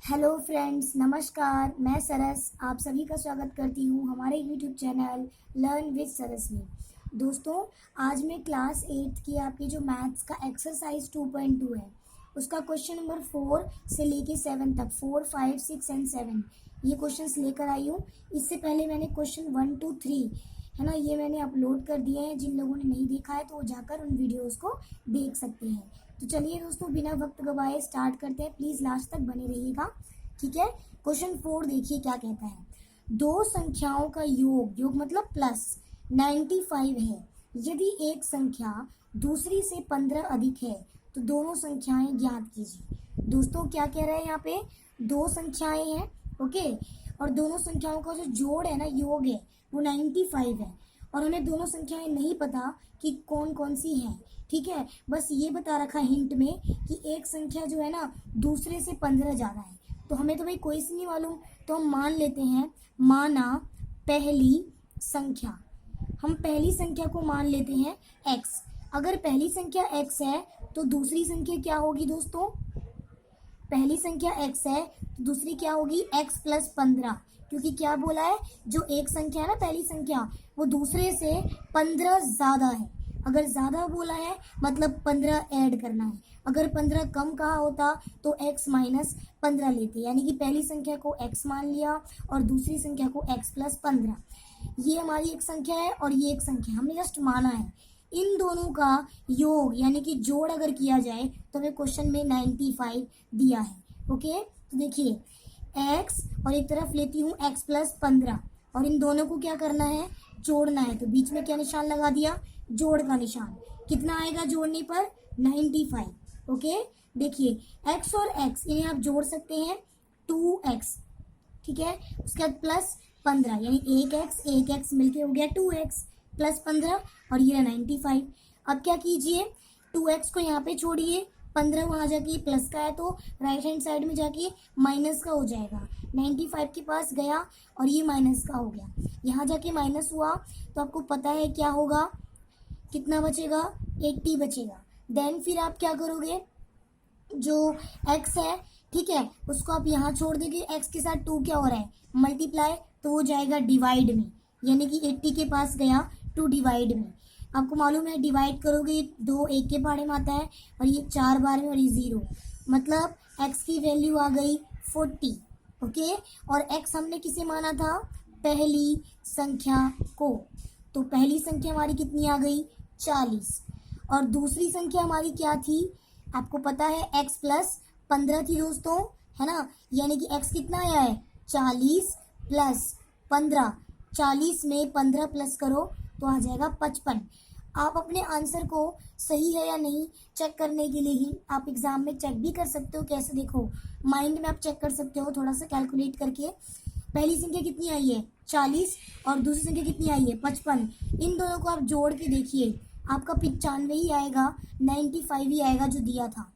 Hello friends, नमस्कार। मैं सरस आप सभी का स्वागत करती हूँ हमारे यूट्यूब चैनल लर्न विद सरस में। दोस्तों, आज मैं क्लास 8 की आपकी जो मैथ्स का एक्सरसाइज 2.2 है उसका क्वेश्चन नंबर 4 से लेके 7 तक 4, 5, 6 एंड 7 ये क्वेश्चंस लेकर आई हूँ। इससे पहले मैंने क्वेश्चन 1, 2, 3 है ना, ये मैंने अपलोड कर दिए हैं। जिन लोगों ने नहीं देखा है तो वो जाकर उन वीडियोज़ को देख सकते हैं। तो चलिए दोस्तों, बिना वक्त गवाए स्टार्ट करते हैं। प्लीज़ लास्ट तक बने रहिएगा, ठीक है। क्वेश्चन 4 देखिए क्या कहता है। दो संख्याओं का योग, योग मतलब प्लस 95 है। यदि एक संख्या दूसरी से 15 अधिक है तो दोनों संख्याएं ज्ञात कीजिए। दोस्तों क्या कह रहे हैं यहाँ पे, दो संख्याएं हैं, ओके, और दोनों संख्याओं का जो जोड़ है ना, योग है, वो 95 है। और हमें दोनों संख्याएं नहीं पता कि कौन कौन सी हैं, ठीक है। बस ये बता रखा हिंट में कि एक संख्या जो है ना दूसरे से 15 ज़्यादा है। तो हमें तो भाई कोई सी नहीं मालूम, तो हम मान लेते हैं, माना पहली संख्या, हम पहली संख्या को मान लेते हैं x। अगर पहली संख्या x है तो दूसरी संख्या क्या होगी दोस्तों, पहली संख्या x है तो दूसरी क्या होगी x प्लस 15, क्योंकि क्या बोला है, जो एक संख्या है ना पहली संख्या वो दूसरे से 15 ज़्यादा है। अगर ज़्यादा बोला है मतलब 15 ऐड करना है। अगर 15 कम कहा होता तो x माइनस 15 लेते, यानी कि पहली संख्या को x मान लिया और दूसरी संख्या को x प्लस 15। ये हमारी एक संख्या है और ये एक संख्या हमने जस्ट माना है। इन दोनों का योग यानी कि जोड़ अगर किया जाए तो हमें क्वेश्चन में 95 दिया है, ओके। तो देखिए x और एक तरफ लेती हूँ x प्लस 15 और इन दोनों को क्या करना है, जोड़ना है। तो बीच में क्या निशान लगा दिया, जोड़ का निशान। कितना आएगा जोड़ने पर, 95, ओके। देखिए x और x इन्हें आप जोड़ सकते हैं 2x, ठीक है। उसके बाद प्लस 15 यानी एक x मिलके हो गया 2x प्लस 15 और ये 95। अब क्या कीजिए, 2x को यहाँ पे छोड़िए, 15 वहाँ जाके प्लस का है तो राइट हैंड साइड में जाके माइनस का हो जाएगा। 95 के पास गया और ये माइनस का हो गया, यहाँ जाके माइनस हुआ तो आपको पता है क्या होगा, कितना बचेगा, 80 बचेगा। देन फिर आप क्या करोगे, जो x है, ठीक है, उसको आप यहाँ छोड़ देंगे। x के साथ 2 क्या हो रहा है, मल्टीप्लाई, तो वो जाएगा डिवाइड में, यानी कि 80 के पास गया 2 डिवाइड में। आपको मालूम है डिवाइड करोगे 2 1 के बारे में आता है और ये 4 बार में और ये 0, मतलब x की वैल्यू आ गई 40, ओके। और x हमने किसे माना था, पहली संख्या को, तो पहली संख्या हमारी कितनी आ गई 40 और दूसरी संख्या हमारी क्या थी, आपको पता है x प्लस 15 थी दोस्तों, है ना। यानी कि x कितना आया है 40 प्लस 15, 40 में 15 प्लस करो तो आ जाएगा 55। आप अपने आंसर को सही है या नहीं चेक करने के लिए ही आप एग्जाम में चेक भी कर सकते हो। कैसे, देखो माइंड में आप चेक कर सकते हो थोड़ा सा कैलकुलेट करके। पहली संख्या कितनी आई है 40 और दूसरी संख्या कितनी आई है 55। इन दोनों को आप जोड़ के देखिए, आपका 95 ही आएगा, 95 ही आएगा जो दिया था।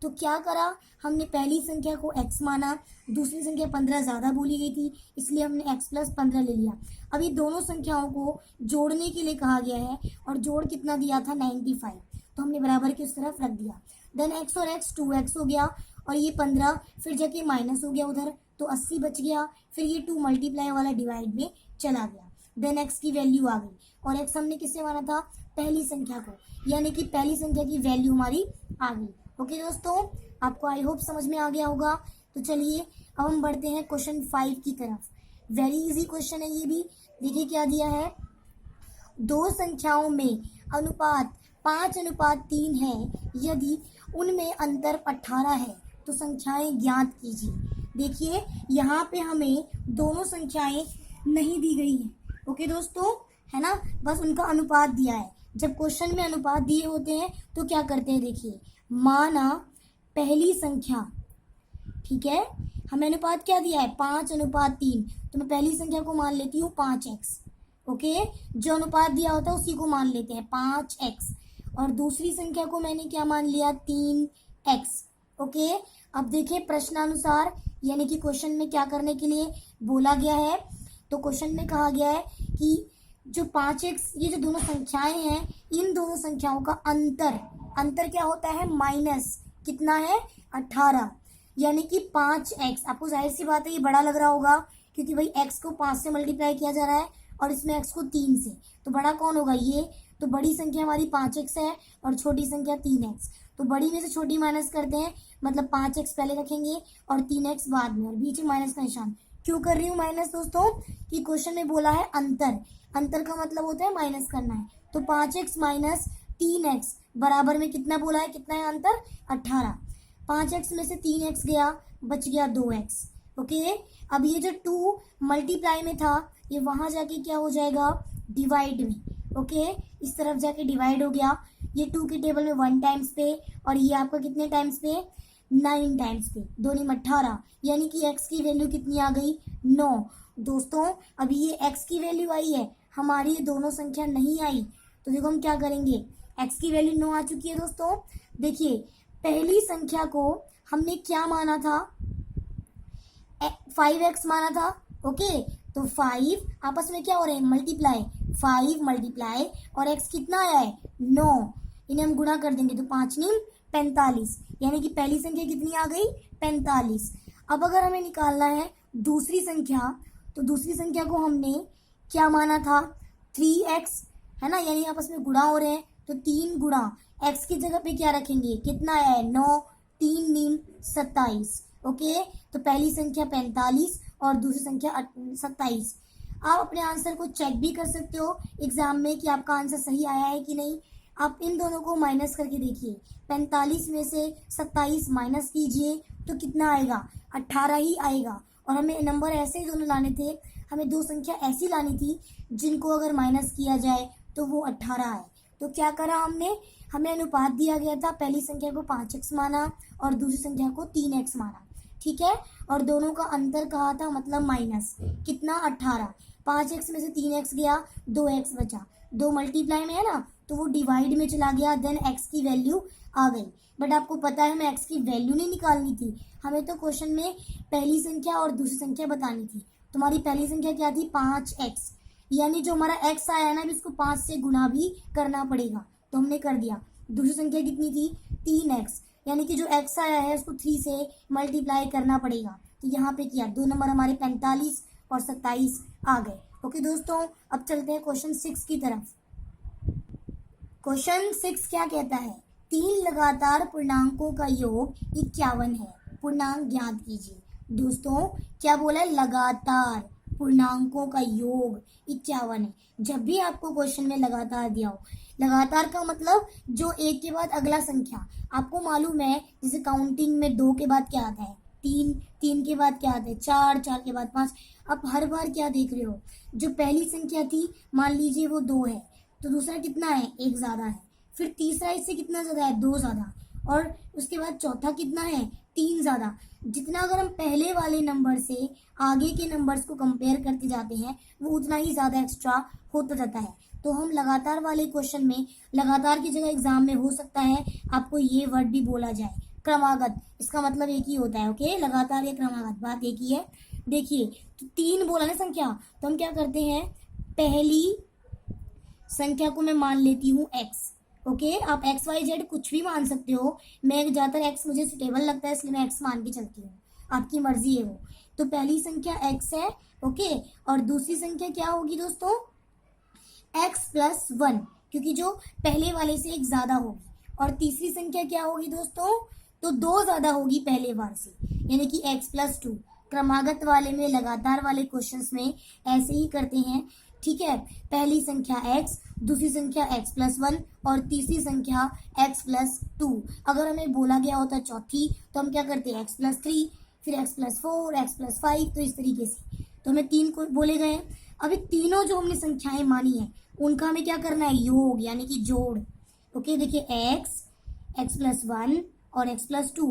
तो क्या करा हमने, पहली संख्या को x माना, दूसरी संख्या 15 ज़्यादा बोली गई थी इसलिए हमने x प्लस 15 ले लिया। अब ये दोनों संख्याओं को जोड़ने के लिए कहा गया है और जोड़ कितना दिया था 95, तो हमने बराबर की उस तरफ रख दिया। देन x और x 2x हो गया और ये 15 फिर जाके माइनस हो गया उधर, तो 80 बच गया। फिर ये 2 मल्टीप्लाई वाला डिवाइड में चला गया। देन x की वैल्यू आ गई और x हमने किससे माना था, पहली संख्या को, यानी कि पहली संख्या की वैल्यू हमारी आ गई। ओके दोस्तों, आपको आई होप समझ में आ गया होगा। तो चलिए अब हम बढ़ते हैं क्वेश्चन 5 की तरफ। वेरी इजी क्वेश्चन है ये भी। देखिए क्या दिया है, दो संख्याओं में अनुपात 5:3 है। यदि उनमें अंतर 18 है तो संख्याएं ज्ञात कीजिए। देखिए यहाँ पे हमें दोनों संख्याएं नहीं दी गई हैं, ओके दोस्तों, है ना, बस उनका अनुपात दिया है। जब क्वेश्चन में अनुपात दिए होते हैं तो क्या करते हैं, देखिए माना पहली संख्या, ठीक है, हमें अनुपात क्या दिया है 5:3, तो मैं पहली संख्या को मान लेती हूँ 5x, ओके। जो अनुपात दिया होता है उसी को मान लेते हैं 5x और दूसरी संख्या को मैंने क्या मान लिया 3x, ओके। अब देखिए प्रश्नानुसार यानी कि क्वेश्चन में क्या करने के लिए बोला गया है, तो क्वेश्चन में कहा गया है कि जो 5x, ये जो दोनों संख्याएं हैं इन दोनों संख्याओं का अंतर क्या होता है, माइनस कितना है 18। यानी कि 5x। आपको जाहिर सी बात है ये बड़ा लग रहा होगा, क्योंकि भाई x को 5 से मल्टीप्लाई किया जा रहा है और इसमें x को 3 से, तो बड़ा कौन होगा ये। तो बड़ी संख्या हमारी 5x है और छोटी संख्या 3x। तो बड़ी में से छोटी माइनस करते हैं, मतलब 5x पहले रखेंगे और 3x बाद में, और बीच में माइनस का निशान। क्यों कर रही हूँ माइनस दोस्तों, कि क्वेश्चन में बोला है अंतर, अंतर का मतलब होता है माइनस करना है। तो 5x माइनस 3x बराबर में कितना बोला है, कितना है अंतर, 18। 5x में से 3x गया, बच गया 2x। ओके, अब ये जो 2 मल्टीप्लाई में था ये वहां जाके क्या हो जाएगा, डिवाइड में। ओके, इस तरफ जाके डिवाइड हो गया। ये 2 की टेबल में 1 टाइम्स पे, और ये आपका कितने टाइम्स पे, 9 टाइम्स पे, 2 × 18, यानी कि x की वैल्यू कितनी आ गई, 9। दोस्तों अभी ये x की वैल्यू आई है, हमारी ये दोनों संख्या नहीं आई, तो देखो हम क्या करेंगे, x की वैल्यू 9 आ चुकी है दोस्तों। देखिए पहली संख्या को हमने क्या माना था, 5x माना था। ओके, तो 5 आपस में क्या हो रहे हैं, मल्टीप्लाई, 5 मल्टीप्लाई और x कितना आया है, 9। इन्हें हम गुणा कर देंगे तो 5 × 45, यानी कि पहली संख्या कितनी आ गई, 45। अब अगर हमें निकालना है दूसरी संख्या, तो दूसरी संख्या को हमने क्या माना था, 3x, है ना, यानी आपस में गुणा हो रहे हैं, तो 3 गुणा x की जगह पे क्या रखेंगे, कितना आया है, 9, 3 × 27। ओके, तो पहली संख्या 45 और दूसरी संख्या 27। आप अपने आंसर को चेक भी कर सकते हो एग्जाम में कि आपका आंसर सही आया है कि नहीं। आप इन दोनों को माइनस करके देखिए, 45 में से 27 माइनस कीजिए तो कितना आएगा, 18 ही आएगा। और हमें नंबर ऐसे ही दोनों लाने थे, हमें दो संख्या ऐसी लानी थी जिनको अगर माइनस किया जाए तो वो 18 आए। तो क्या करा हमने, हमें अनुपात दिया गया था, पहली संख्या को 5x माना और दूसरी संख्या को 3x माना, ठीक है, और दोनों का अंतर कहा था, मतलब माइनस, कितना, 18। 5x में से 3x गया, 2x बचा, 2 मल्टीप्लाई में है ना, तो वो डिवाइड में चला गया, देन x की वैल्यू आ गई। बट आपको पता है हमें x की वैल्यू नहीं निकालनी थी, हमें तो क्वेश्चन में पहली संख्या और दूसरी संख्या बतानी थी। तुम्हारी पहली संख्या क्या थी, 5x, यानी जो हमारा x आया है ना, इसको 5 से गुणा भी करना पड़ेगा, तो हमने कर दिया। दूसरी संख्या कितनी थी, 3x, यानी कि जो x आया है उसको 3 से मल्टीप्लाई करना पड़ेगा, तो यहाँ पे किया, 2 नंबर हमारे 45 और 27 आ गए। ओके दोस्तों, अब चलते हैं क्वेश्चन 6 की तरफ। क्वेश्चन 6 क्या कहता है, 3 लगातार पूर्णांकों का योग 51 है, पूर्णांक ज्ञात कीजिए। दोस्तों क्या बोला है, लगातार पूर्णांकों का योग 51 है। जब भी आपको क्वेश्चन में लगातार दिया हो, लगातार का मतलब जो एक के बाद अगला संख्या, आपको मालूम है जैसे काउंटिंग में 2 के बाद क्या आता है, 3, 3 के बाद क्या आता है, 4, 4 के बाद 5। आप हर बार क्या देख रहे हो, जो पहली संख्या थी मान लीजिए वो 2 है, तो दूसरा कितना है, 1 ज़्यादा है, फिर तीसरा इससे कितना ज़्यादा है, 2 ज़्यादा, और उसके बाद चौथा कितना है, 3 ज़्यादा। जितना अगर हम पहले वाले नंबर से आगे के नंबर्स को कंपेयर करते जाते हैं, वो उतना ही ज़्यादा एक्स्ट्रा होता जाता है। तो हम लगातार वाले क्वेश्चन में, लगातार की जगह एग्जाम में हो सकता है आपको ये वर्ड भी बोला जाए, क्रमागत, इसका मतलब एक ही होता है। ओके, लगातार या क्रमागत, बात एक ही है। देखिए तो 3 बोला ना संख्या, तो हम क्या करते हैं, पहली संख्या को मैं मान लेती हूँ x। ओके, आप x y z कुछ भी मान सकते हो, मैं ज़्यादातर x मुझे सुटेबल लगता है इसलिए मैं x मान के चलती हूँ, आपकी मर्जी है वो। तो पहली संख्या x है, ओके, और दूसरी संख्या क्या होगी दोस्तों, x + 1, क्योंकि जो पहले वाले से 1 ज़्यादा होगी। और तीसरी संख्या क्या होगी दोस्तों, तो 2 ज़्यादा होगी पहले बार से, यानी कि x + 2। क्रमागत वाले में, लगातार वाले क्वेश्चंस में ऐसे ही करते हैं, ठीक है। पहली संख्या x, दूसरी संख्या x + 1 और तीसरी संख्या x + 2। अगर हमें बोला गया होता चौथी, तो हम क्या करते हैं, x + 3, फिर x + 4, x + 5, तो इस तरीके से। तो हमें 3 को बोले गए। अभी तीनों जो हमने संख्याएं मानी है उनका हमें क्या करना है, योग, यानी कि जोड़। ओके, देखिए x, x + 1 और x + 2,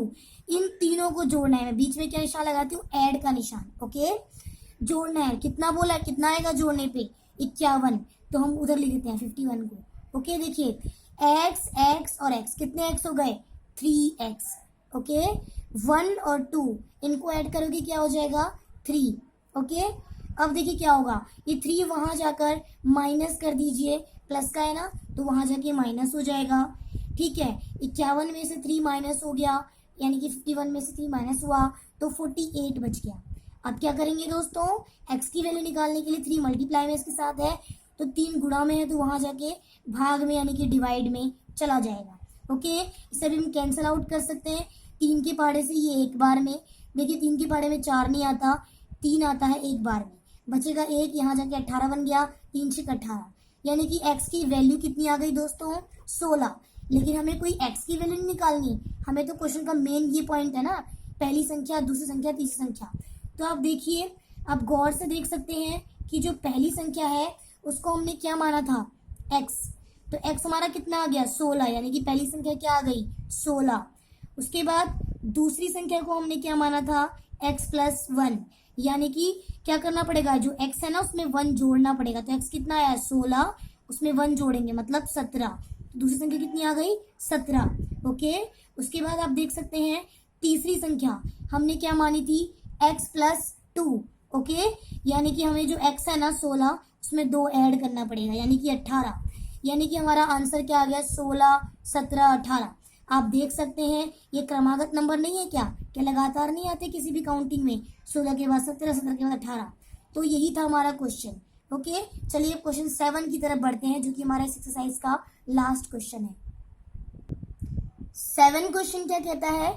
इन तीनों को जोड़ना है। मैं बीच में क्या निशान लगाती हूँ, ऐड का निशान। ओके, जोड़ना है, कितना बोला है, कितना आएगा जोड़ने पे, 51, तो हम उधर लिख देते हैं 51 को। ओके, देखिए x, x और x, कितने x हो गए, 3x। ओके, 1 और 2 इनको ऐड करोगे क्या हो जाएगा, 3। ओके, अब देखिए क्या होगा, ये 3 वहां जाकर माइनस कर दीजिए, प्लस का है ना, तो वहां जाके माइनस हो जाएगा। ठीक है, 51 में से 3 माइनस हो गया, यानी कि 51 में से 3 माइनस हुआ तो 48 बच गया। अब क्या करेंगे दोस्तों, x की वैल्यू निकालने के लिए 3 मल्टीप्लाई में इसके साथ है तो 3 गुणा में है तो वहाँ जाके भाग में यानी कि डिवाइड में चला जाएगा। ओके, इसे भी हम कैंसिल आउट कर सकते हैं। 3 के पहाड़े से ये एक बार में, देखिए 3 के पहाड़े में 4 नहीं आता, 3 आता है एक बार में, बचेगा 1, यहाँ जाके 18 बन गया, 3 6 18, यानी कि x की वैल्यू कितनी आ गई दोस्तों 16। लेकिन हमें कोई x की वैल्यू नहीं निकालनी, हमें तो क्वेश्चन का मेन ये पॉइंट है ना, पहली संख्या, दूसरी संख्या, तीसरी संख्या। तो आप देखिए, आप गौर से देख सकते हैं कि जो पहली संख्या है उसको हमने क्या माना था x, तो x हमारा कितना आ गया 16, यानी कि पहली संख्या क्या आ गई 16। उसके बाद दूसरी संख्या को हमने क्या माना था x प्लस 1, यानी कि क्या करना पड़ेगा, जो x है ना उसमें 1 जोड़ना पड़ेगा, तो x कितना आया 16, उसमें 1 जोड़ेंगे मतलब 17, दूसरी संख्या कितनी आ गई 17। ओके, उसके बाद आप देख सकते हैं तीसरी संख्या हमने क्या मानी थी x प्लस 2। ओके, यानी कि हमें जो x है ना 16 उसमें 2 ऐड करना पड़ेगा, यानी कि 18, यानी कि हमारा आंसर क्या आ गया 16 17 18। आप देख सकते हैं ये क्रमागत नंबर नहीं है, क्या लगातार नहीं आते किसी भी काउंटिंग में, 16 के बाद 17, 17 के बाद 18। तो यही था हमारा क्वेश्चन। ओके, चलिए क्वेश्चन 7 की तरफ बढ़ते हैं, जो कि हमारा इस एक्सरसाइज का लास्ट क्वेश्चन है। 7 क्वेश्चन क्या कहता है,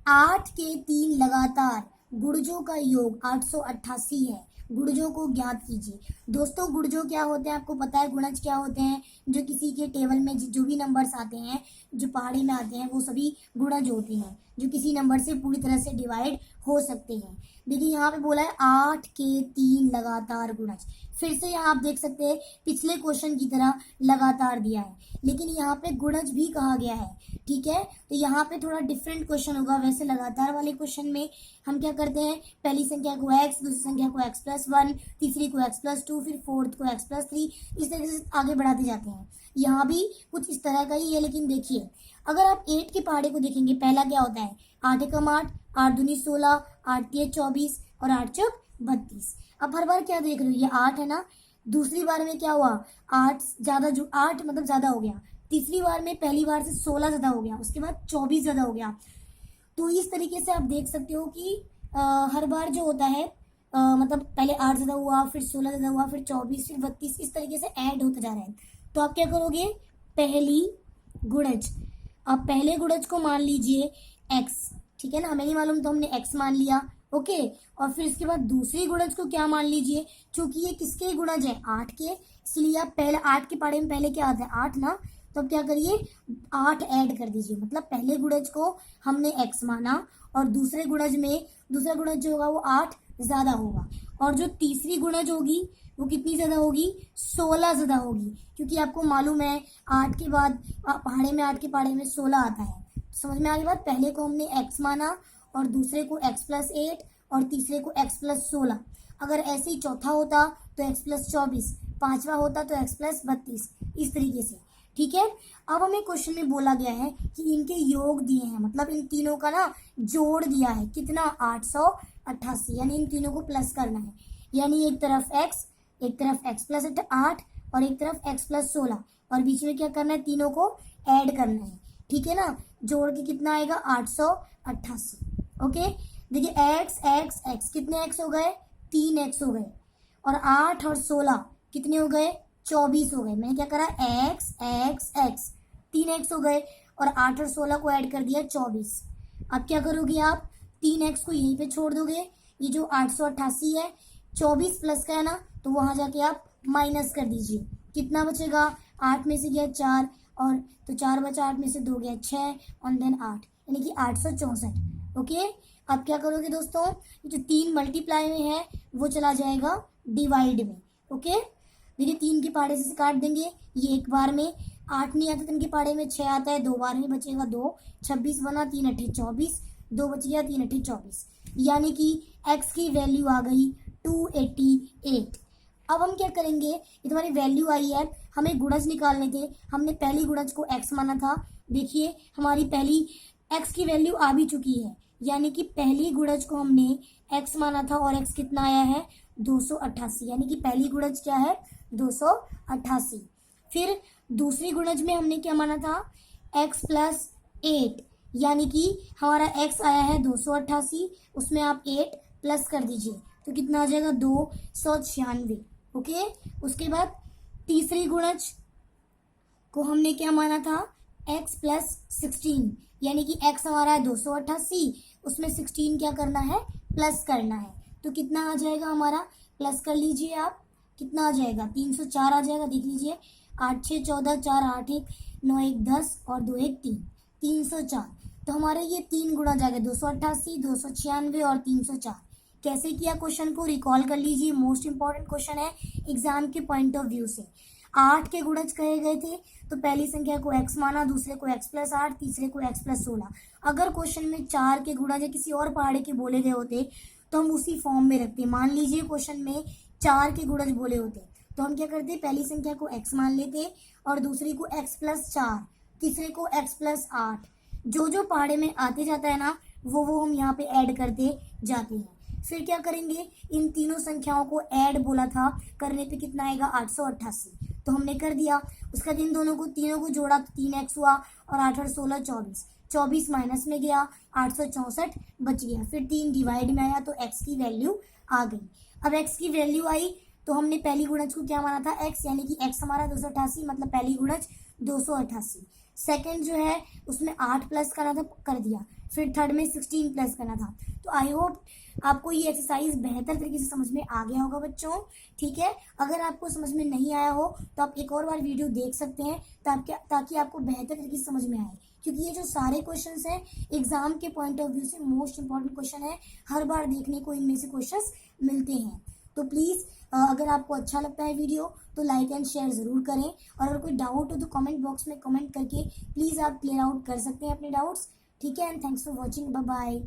8 के 3 लगातार गुणजों का योग 888 है, गुणजों को ज्ञात कीजिए। दोस्तों गुणजों क्या होते हैं आपको पता है, गुणज क्या होते हैं, जो किसी के टेबल में जो भी नंबर्स आते हैं, जो पहाड़ी में आते हैं, वो सभी गुणज होते हैं, जो किसी नंबर से पूरी तरह से डिवाइड हो सकते हैं। देखिए यहाँ पे बोला है 8 के 3 लगातार गुणज, फिर से यहाँ आप देख सकते हैं पिछले क्वेश्चन की तरह लगातार दिया है, लेकिन यहाँ पे गुणज भी कहा गया है। ठीक है, तो यहाँ पे थोड़ा डिफरेंट क्वेश्चन होगा। वैसे लगातार वाले क्वेश्चन में हम क्या करते हैं, पहली संख्या को x, दूसरी संख्या को x प्लस 1, तीसरी को x प्लस 2, फिर फोर्थ को x प्लस 3, इस तरीके से आगे बढ़ाते जाते हैं। यहाँ भी कुछ इस तरह का ही है, लेकिन देखिए अगर आप 8 के पहाड़े को देखेंगे, पहला क्या होता है 8 एकम 8, 8 दूनी 16, 8 3 24 और 8 चौक 32। अब हर बार क्या देख रहे हो, ये 8 है ना, दूसरी बार में क्या हुआ 8 ज्यादा, जो 8 मतलब ज्यादा हो गया, तीसरी बार में पहली बार से 16 ज्यादा हो गया, उसके बाद 24 ज्यादा हो गया। तो इस तरीके से आप देख सकते हो कि हर बार जो होता है मतलब पहले 8 ज्यादा हुआ, फिर 16 ज्यादा हुआ, फिर 24, फिर 32, इस तरीके से ऐड होता जा रहा है। तो आप क्या करोगे, पहली गुणज, आप पहले गुणज को मान लीजिए x, ठीक है ना, हमें नहीं मालूम तो हमने x मान लिया। ओके, और फिर इसके बाद दूसरी गुणज को क्या मान लीजिए, क्योंकि ये किसके गुणज है 8 के, इसलिए आप पहले 8 के पहाड़े में पहले क्या आता है 8 ना, तो अब क्या करिए 8 ऐड कर दीजिए, मतलब पहले गुणज को हमने x माना और दूसरे गुणज में दूसरा गुणज जो होगा वो 8 ज्यादा होगा, और जो तीसरी गुणज होगी वो कितनी ज्यादा होगी 16 ज्यादा होगी, क्योंकि आपको मालूम है 8 के बाद पहाड़े में 8 के पहाड़े में 16 आता है। समझ में आ गई बात, पहले को हमने x माना और दूसरे को x प्लस 8 और तीसरे को x प्लस 16। अगर ऐसे ही चौथा होता तो x प्लस 24, पांचवा होता तो x प्लस 32, इस तरीके से। ठीक है, अब हमें क्वेश्चन में बोला गया है कि इनके योग दिए हैं, मतलब इन तीनों का ना जोड़ दिया है, कितना 888, यानी इन तीनों को प्लस करना है, यानी एक तरफ x प्लस 8 और एक तरफ x प्लस 16, और बीच में क्या करना है तीनों को ऐड करना है। ठीक है ना, जोड़ के कितना आएगा 888। ओके, देखिए x कितने x हो गए 3x हो गए, और 8 और 16 कितने हो गए 24 हो गए। मैंने क्या करा x 3x हो गए और 8 और 16 को ऐड कर दिया 24। अब क्या करोगे आप 3x को यहीं पे छोड़ दोगे, ये जो 888 है 24 प्लस का है ना, तो वहां जाके आप माइनस कर दीजिए, कितना बचेगा 8 में से गया 4, और तो 4 बचा, 8 में से 2 गया 6 और देन 8, यानी कि 864। ओके, अब क्या करोगे दोस्तों, जो 3 मल्टीप्लाई में है वो चला जाएगा डिवाइड में। ओके, देखिए 3 के पहाड़े से काट देंगे, ये एक बार में 8 नहीं आता, 3 के पहाड़े में 6 आता है, 2 बार में बचेगा 2, 26 बना, 3 अट्ठे 24, 2 बच गया, 3 अट्ठे 24, यानी कि x की वैल्यू आ गई 288। अब हम क्या करेंगे, ये तुम्हारी वैल्यू आई है, हमें गुणज निकालने थे, हमने पहली गुणज को x माना था। देखिए हमारी पहली x की वैल्यू आ भी चुकी है, यानी कि पहली गुणज को हमने x माना था और x कितना आया है 288, यानी कि पहली गुणज क्या है 288। फिर दूसरी गुणज में हमने क्या माना था x प्लस 8, यानी कि हमारा x आया है 288, उसमें आप 8 प्लस कर दीजिए तो कितना आ जाएगा 296। ओके, उसके बाद तीसरी गुणज को हमने क्या माना था, x प्लस 16, यानी कि x हमारा है 288, उसमें 16 क्या करना है, प्लस करना है। तो कितना आ जाएगा हमारा, प्लस कर लीजिए आप, कितना आ जाएगा 304 आ जाएगा। देख लीजिए 8 6 14, 4 8 1 9 1 10 और 2 1 3, 304। तो हमारे ये तीन गुणा जाएगा 288, 296 और 304। कैसे किया क्वेश्चन को रिकॉल कर लीजिए, मोस्ट इंपॉर्टेंट क्वेश्चन है एग्जाम के पॉइंट ऑफ व्यू से। 8 के गुणज कहे गए थे तो पहली संख्या को x माना, दूसरे को x प्लस 8, तीसरे को x प्लस 16। अगर क्वेश्चन में 4 के गुणज या किसी और पहाड़े के बोले गए होते तो हम उसी फॉर्म में रखते। मान लीजिए क्वेश्चन में 4 के गुणज बोले होते तो हम क्या करते, पहली संख्या को x मान लेते और दूसरी को x प्लस 4, तीसरे को x प्लस 8। जो जो पहाड़े में आते जाता है ना वो हम यहाँ पे ऐड करते जाते हैं। फिर क्या करेंगे, इन तीनों संख्याओं को ऐड बोला था, करने पे कितना आएगा 888, तो हमने कर दिया। उसका दिन तीनों को जोड़ा तो 3x हुआ और 8 और 16 24, 24 माइनस में गया 864 बच गया। फिर 3 डिवाइड में आया तो x की वैल्यू आ गई। अब x की वैल्यू आई तो हमने पहली गुणज को क्या माना था, x, यानी कि x हमारा 288, मतलब पहली गुणज 288। सेकंड जो है उसमें 8 प्लस करना था, कर दिया। फिर थर्ड में 16 प्लस करना था। तो आई होप आपको ये एक्सरसाइज बेहतर तरीके से समझ में आ गया होगा बच्चों, ठीक है। अगर आपको समझ में नहीं आया हो तो आप एक और बार वीडियो देख सकते हैं ताकि आपको बेहतर तरीके से समझ में आए, क्योंकि ये जो सारे क्वेश्चंस हैं एग्जाम के पॉइंट ऑफ व्यू से मोस्ट इंपॉर्टेंट क्वेश्चन है, हर बार देखने को इनमें से क्वेश्चंस मिलते हैं। तो प्लीज़ अगर आपको अच्छा लगता है वीडियो तो लाइक एंड शेयर ज़रूर करें, और अगर कोई डाउट हो तो कमेंट बॉक्स में कमेंट करके प्लीज़ आप क्लियर आउट कर सकते हैं अपने डाउट्स, ठीक है। And thanks for watching, bye bye.